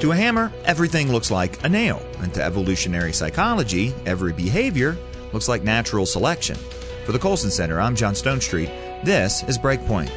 To a hammer, everything looks like a nail. And to evolutionary psychology, every behavior looks like natural selection. For the Colson Center, I'm John Stonestreet. This is Breakpoint.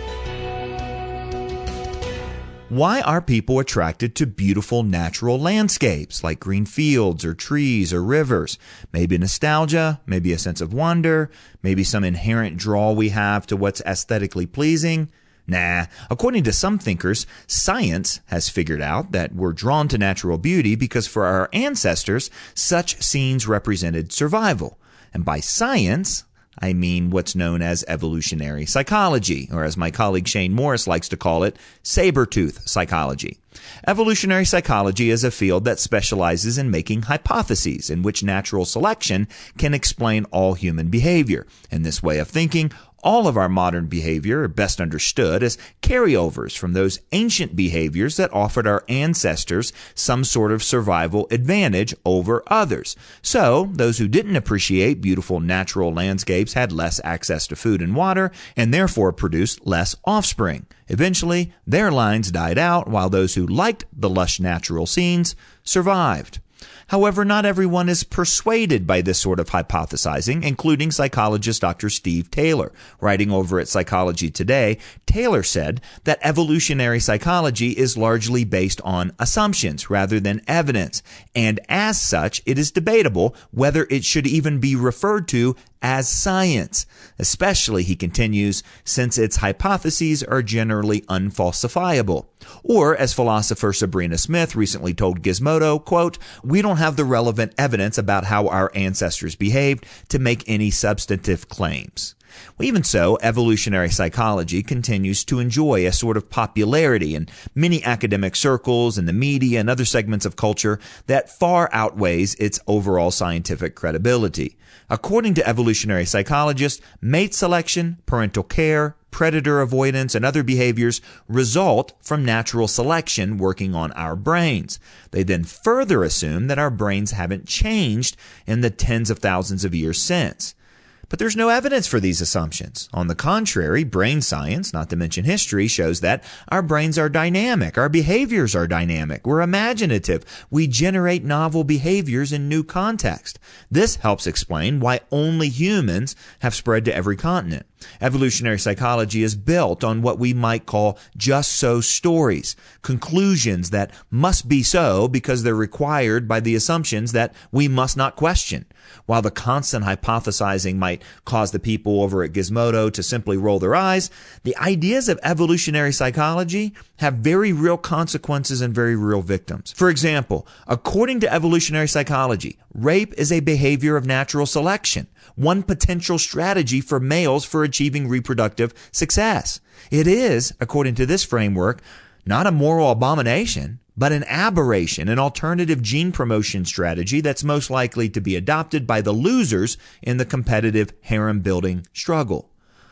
Why are people attracted to beautiful natural landscapes like green fields or trees or rivers? Maybe nostalgia, maybe a sense of wonder, maybe some inherent draw we have to what's aesthetically pleasing. Nah, according to some thinkers, science has figured out that we're drawn to natural beauty because for our ancestors, such scenes represented survival. And by science, I mean what's known as evolutionary psychology, or as my colleague Shane Morris likes to call it, Sabretooth Psychology. Evolutionary psychology is a field that specializes in making hypotheses in which natural selection can explain all human behavior. In this way of thinking, all of our modern behavior are best understood as carryovers from those ancient behaviors that offered our ancestors some sort of survival advantage over others. So, those who didn't appreciate beautiful natural landscapes had less access to food and water and therefore produced less offspring. Eventually, their lines died out while those who liked the lush natural scenes survived. However, not everyone is persuaded by this sort of hypothesizing, including psychologist Dr. Steve Taylor. Writing over at Psychology Today, Taylor said that evolutionary psychology is largely based on assumptions rather than evidence, and as such, it is debatable whether it should even be referred to as science, especially, he continues, since its hypotheses are generally unfalsifiable. Or, as philosopher Sabrina Smith recently told Gizmodo, quote, "We don't have the relevant evidence about how our ancestors behaved to make any substantive claims." Well, even so, evolutionary psychology continues to enjoy a sort of popularity in many academic circles and the media and other segments of culture that far outweighs its overall scientific credibility. According to evolutionary psychologists, mate selection, parental care, predator avoidance, and other behaviors result from natural selection working on our brains. They then further assume that our brains haven't changed in the tens of thousands of years since. But there's no evidence for these assumptions. On the contrary, brain science, not to mention history, shows that our brains are dynamic, our behaviors are dynamic, we're imaginative, we generate novel behaviors in new context. This helps explain why only humans have spread to every continent. Evolutionary psychology is built on what we might call just so stories, conclusions that must be so because they're required by the assumptions that we must not question. While the constant hypothesizing might cause the people over at Gizmodo to simply roll their eyes, the ideas of evolutionary psychology have very real consequences and very real victims. For example, according to evolutionary psychology, rape is a behavior of natural selection, one potential strategy for males for achieving reproductive success. It is, according to this framework, not a moral abomination, but an aberration, an alternative gene promotion strategy that's most likely to be adopted by the losers in the competitive harem-building struggle.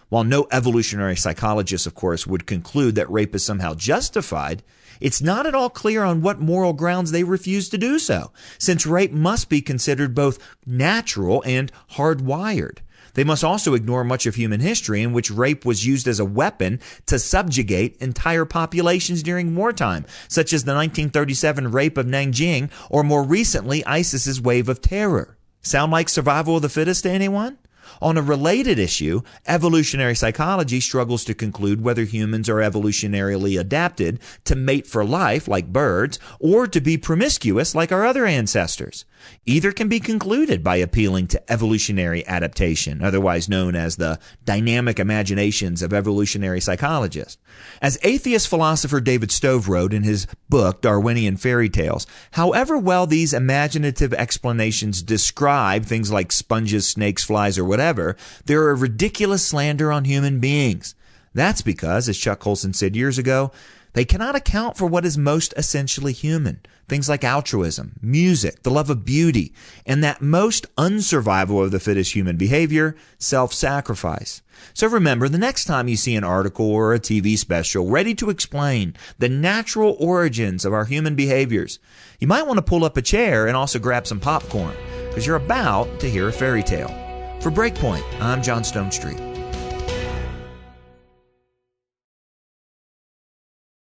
While no evolutionary psychologist, of course, would conclude that rape is somehow justified, it's not at all clear on what moral grounds they refuse to do so, since rape must be considered both natural and hardwired. They must also ignore much of human history in which rape was used as a weapon to subjugate entire populations during wartime, such as the 1937 rape of Nanjing, or more recently, ISIS's wave of terror. Sound like survival of the fittest to anyone? On a related issue, evolutionary psychology struggles to conclude whether humans are evolutionarily adapted to mate for life, like birds, or to be promiscuous, like our other ancestors. Either can be concluded by appealing to evolutionary adaptation, otherwise known as the dynamic imaginations of evolutionary psychologists. As atheist philosopher David Stove wrote in his book, Darwinian Fairy Tales, however well these imaginative explanations describe things like sponges, snakes, flies, or whatever, they're a ridiculous slander on human beings. That's because, as Chuck Colson said years ago, they cannot account for what is most essentially human. Things like altruism, music, the love of beauty, and that most unsurvival of the fittest human behavior, self-sacrifice. So remember, the next time you see an article or a TV special ready to explain the natural origins of our human behaviors, you might want to pull up a chair and also grab some popcorn, because you're about to hear a fairy tale. For Breakpoint, I'm John Stonestreet.